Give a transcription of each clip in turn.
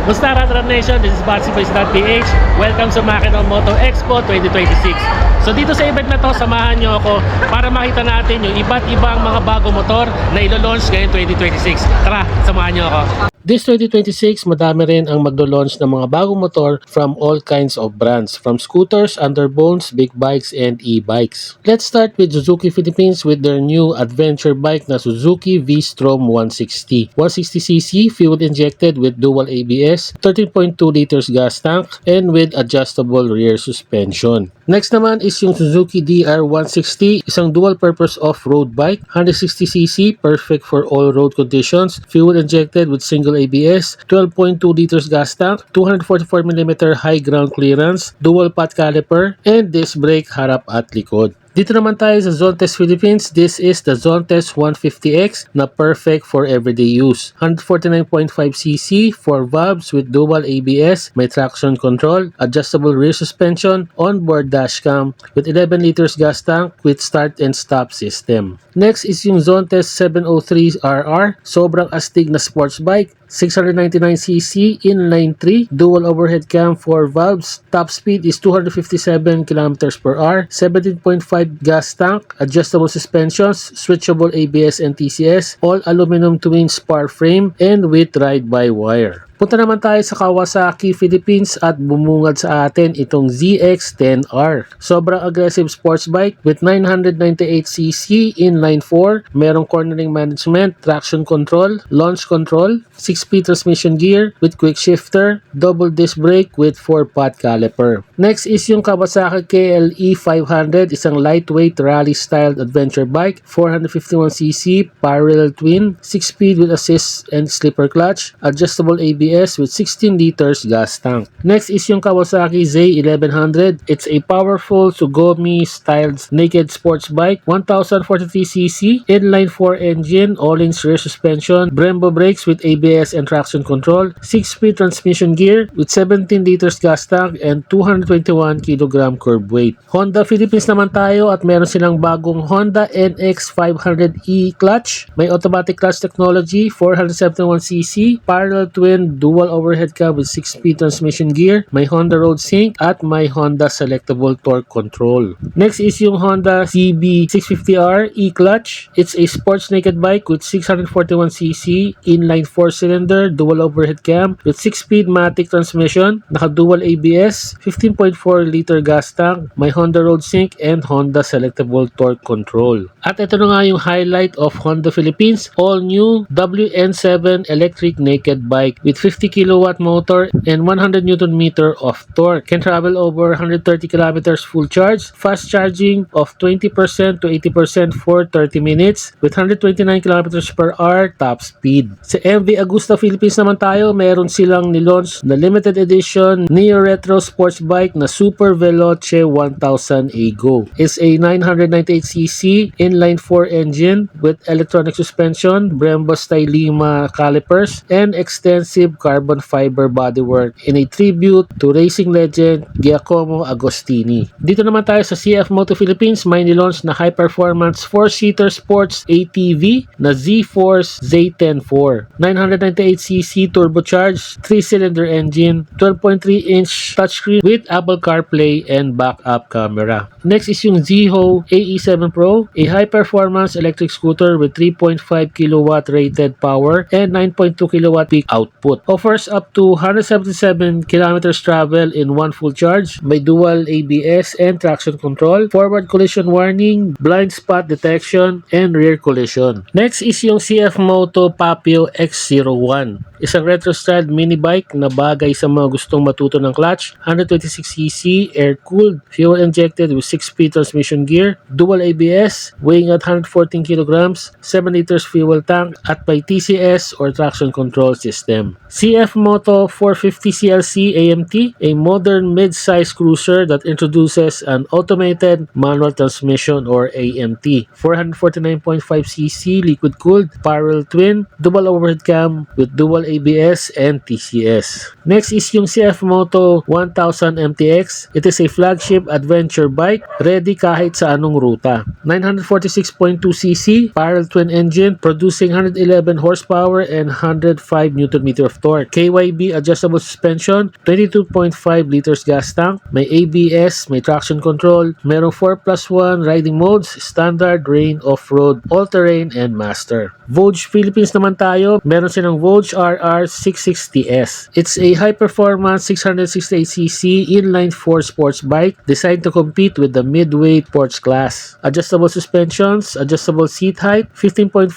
Musta Run Nation? This is BatsyBoys.ph. Welcome sa Makina Moto Expo 2026. So dito sa event na to, samahan nyo ako para makita natin yung iba't ibang mga bagong motor na ilo-launch ngayon 2026. Tara, samahan nyo ako. This 2026, madami rin ang maglo-launch ng mga bagong motor from all kinds of brands, from scooters, underbones, big bikes, and e-bikes. Let's start with Suzuki Philippines with their new adventure bike na Suzuki V-Strom 160. 160cc, fuel-injected with dual ABS, 13.2 liters gas tank, and with adjustable rear suspension. Next naman is yung Suzuki DR160, isang dual-purpose off-road bike, 160cc, perfect for all road conditions, fuel-injected with single ABS, 12.2 liters gas tank, 244mm high ground clearance, dual pot caliper, and disc brake harap at likod. Dito naman tayo sa Zontes Philippines. This is the Zontes 150X na perfect for everyday use. 149.5cc, 4 valves with dual ABS, may traction control, adjustable rear suspension, onboard dashcam with 11 liters gas tank with start and stop system. Next is yung Zontes 703RR, sobrang astig na sports bike. 699cc, inline 3, dual overhead cam, 4 valves, top speed is 257 km/h, 17.5 gas tank, adjustable suspensions, switchable ABS and TCS, all aluminum twin spar frame, and with ride-by-wire. Punta naman tayo sa Kawasaki Philippines at bumungad sa atin itong ZX-10R. Sobrang aggressive sports bike with 998cc, inline 4, merong cornering management, traction control, launch control, 6-speed transmission gear with quick shifter, double disc brake with 4-pot caliper. Next is yung Kawasaki KLE 500, isang lightweight rally-styled adventure bike, 451cc, parallel twin, 6-speed with assist and slipper clutch, adjustable ABS with 16 liters gas tank. Next is yung Kawasaki Z1100. It's a powerful Sugumi styled naked sports bike, 1043cc, inline 4 engine, all-in rear suspension, Brembo brakes with ABS and traction control, 6-speed transmission gear with 17 liters gas tank and 221 kg curb weight. Honda Philippines naman tayo at meron silang bagong Honda NX500E clutch. May automatic clutch technology, 471cc, parallel twin dual overhead cam with 6-speed transmission gear, may Honda Road Sync at may Honda selectable torque control. Next is yung Honda CB650R e-clutch. It's a sports naked bike with 641cc, inline 4-cylinder, dual overhead cam with 6-speed matic transmission, naka-dual ABS, 15.4 liter gas tank, may Honda Road Sync and Honda selectable torque control. At ito na nga yung highlight of Honda Philippines, all new WN7 electric naked bike with 50 kilowatt motor and 100 Newton meter of torque. Can travel over 130 kilometers full charge, fast charging of 20% to 80% for 30 minutes with 129 kilometers per hour top speed. Sa MV Agusta Philippines naman tayo, meron silang nilaunch na limited edition Neo Retro sports bike na Super Veloce 1000 Ego. It's a 998cc inline 4 engine with electronic suspension, Brembo Stylima calipers, and extensive carbon fiber bodywork in a tribute to racing legend Giacomo Agostini. Dito naman tayo sa CF Moto Philippines, may nilaunch na high-performance 4-seater sports ATV na Z-Force Z104. 998cc turbocharged, 3-cylinder engine, 12.3-inch touchscreen with Apple CarPlay and backup camera. Next is yung Ziho AE7 Pro, a high-performance electric scooter with 3.5 kilowatt rated power and 9.2 kilowatt peak output. Offers up to 177 kilometers travel in one full charge. May dual ABS and traction control, forward collision warning, blind spot detection, and rear collision. Next is yung CF Moto Papio X01. Isang retro-styled mini bike na bagay sa mga gustong matuto ng clutch. 126cc, air-cooled, fuel-injected with 6-speed transmission gear, dual ABS, weighing at 114 kilograms, 7 liters fuel tank, at by TCS or traction control system. CF Moto 450 CLC AMT, a modern mid-size cruiser that introduces an automated manual transmission or AMT. 449.5cc liquid-cooled, parallel twin, dual overhead cam with dual ABS and TCS. Next is yung CF Moto 1000 MTX. It is a flagship adventure bike, ready kahit sa anong ruta. 946.2cc, parallel twin engine, producing 111 horsepower and 105 Nm of torque. KYB adjustable suspension, 22.5 liters gas tank, may ABS, may traction control, merong 4+1 riding modes, standard, rain, off-road, all-terrain, and master. Vogue Philippines naman tayo, meron silang Vogue RR660S. It's a high-performance 668cc inline 4 sports bike designed to compete with the mid-weight sports class. Adjustable suspensions, adjustable seat height, 15.5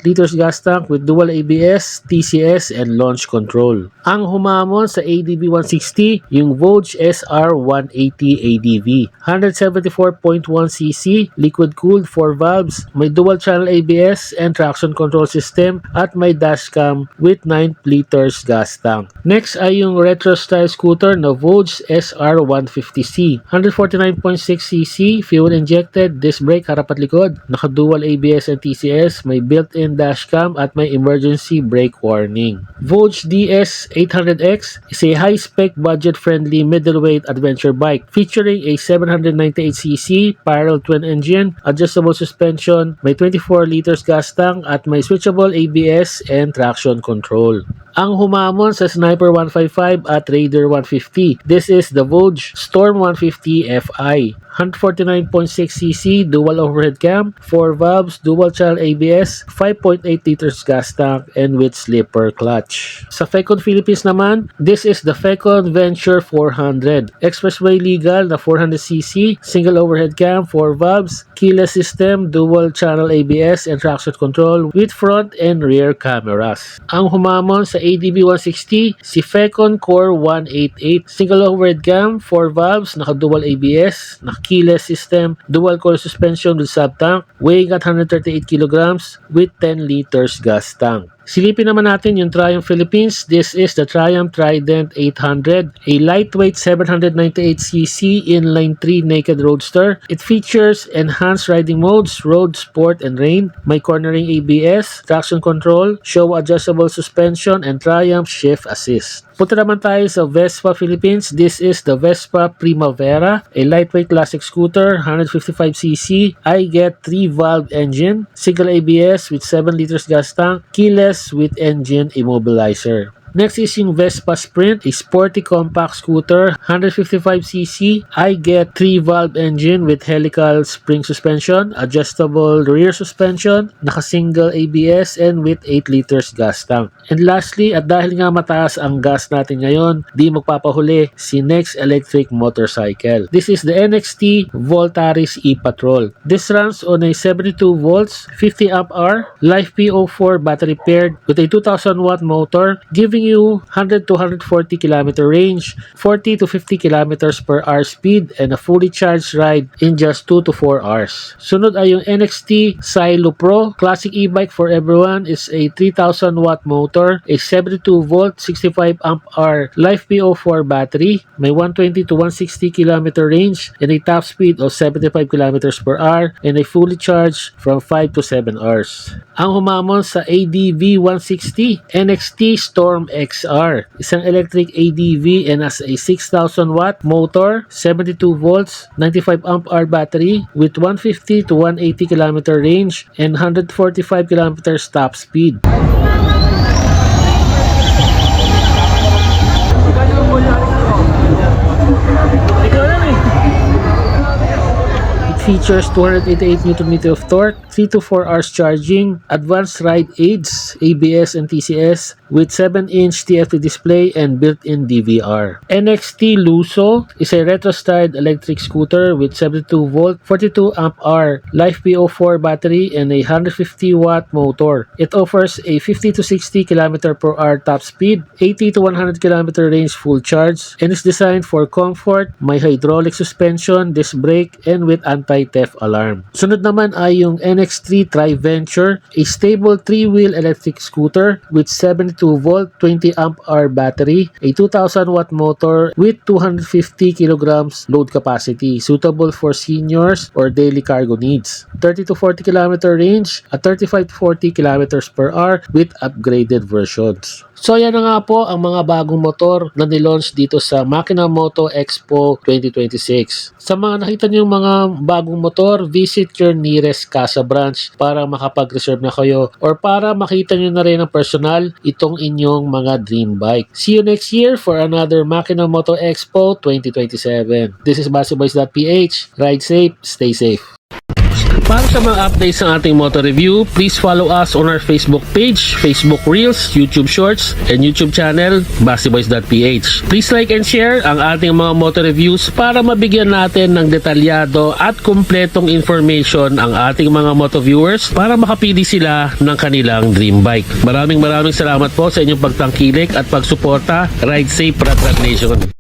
liters gas tank with dual ABS, TCS, and launch control. Ang humamon sa ADV 160, yung Vogue SR180 ADV. 174.1cc, liquid-cooled 4 valves, may dual-channel ABS and traction control system at may dashcam with 9 liters gas tank. Next ay yung retro-style scooter na Vogue SR150C. 149.6cc, fuel-injected, disc brake harap at likod, naka-dual ABS and TCS, may built-in dashcam at may emergency brake warning. Vogue DS800X is a high-spec, budget-friendly middleweight adventure bike featuring a 798cc parallel twin engine, adjustable suspension, may 24 liters gas tank at may switchable ABS and traction control. Ang humamon sa Sniper 155 at Raider 150. This is the Vogue Storm 150 Fi. 149.6cc, dual overhead cam, 4 valves, dual channel ABS, 5.8 liters gas tank, and with slipper clutch. Sa Fecon Philippines naman, this is the Fecon Venture 400. Expressway legal na 400cc, single overhead cam, 4 valves, keyless system, dual channel ABS, and traction control with front and rear cameras. Ang humamon sa ADB 160, si Fecon Core 188. Single overhead cam, 4 valves, naka-dual ABS, keyless system, dual core suspension with sub-tank, weighing at 138 kilograms with 10 liters gas tank. Silipin naman natin yung Triumph Philippines. This is the Triumph Trident 800, a lightweight 798cc inline 3 naked roadster. It features enhanced riding modes, road, sport, and rain, may cornering ABS, traction control, show adjustable suspension, and Triumph shift assist. Punta naman tayo sa Vespa Philippines. This is the Vespa Primavera, a lightweight classic scooter, 155cc. I get 3-valve engine, single ABS with 7 liters gas tank, keyless with engine immobilizer. Next is yung Vespa Sprint, a sporty compact scooter, 155cc. I get 3-valve engine with helical spring suspension, adjustable rear suspension, naka-single ABS, and with 8 liters gas tank. And lastly, at dahil nga mataas ang gas natin ngayon, di magpapahuli si Next Electric Motorcycle. This is the NXT Voltaris e-Patrol. This runs on a 72 volts, 50 amp hour, Life P04 battery paired with a 2000 watt motor, giving you 100 to 140 km range, 40 to 50 km per hour speed, and a fully charged ride in just 2 to 4 hours. Sunod ay yung NXT Silo Pro. Classic e-bike for everyone is a 3000 watt motor, a 72 volt, 65 amp hour Life P04 battery, may 120 to 160 km range, and a top speed of 75 km per hour, and a fully charged from 5 to 7 hours. Ang humamon sa ADV 160, NXT Storm XR, isang electric ADV and has a 6,000 watt motor, 72 volts, 95 amp hour battery with 150 to 180 km range and 145 km top speed. Features 288 Nm of torque, 3 to 4 hours charging, advanced ride aids, ABS and TCS with 7-inch TFT display and built-in DVR. NXT Luso is a retro-styled electric scooter with 72 volt, 42 amp hour Life P04 battery and a 150 watt motor. It offers a 50 to 60 km per hour top speed, 80 to 100 km range full charge, and is designed for comfort, may hydraulic suspension, disc brake, and with anti-theft alarm. Sunod naman ay yung NX3 Tri-Venture, a stable 3-wheel electric scooter with 72 volt, 20 amp hour battery, a 2000 watt motor with 250 kilograms load capacity, suitable for seniors or daily cargo needs. 30 to 40 km range at 35 to 40 km per hour with upgraded versions. So yan na nga po ang mga bagong motor na nilaunch dito sa Makina Moto Expo 2026. Sa mga nakita niyo mga bagong mong motor, visit your nearest Casa branch para makapag-reserve na kayo or para makita nyo na rin ng personal itong inyong mga dream bike. See you next year for another Makina Moto Expo 2027. This is BaseBoys.ph. Ride safe, stay safe. Para sa mga updates ng ating motor review, please follow us on our Facebook page, Facebook Reels, YouTube Shorts, and YouTube channel, BaseBoys.ph. Please like and share ang ating mga motor reviews para mabigyan natin ng detalyado at kumpletong information ang ating mga moto viewers para makapili sila ng kanilang dream bike. Maraming salamat po sa inyong pagtangkilik at pagsuporta. Ride safe, Rat Nation!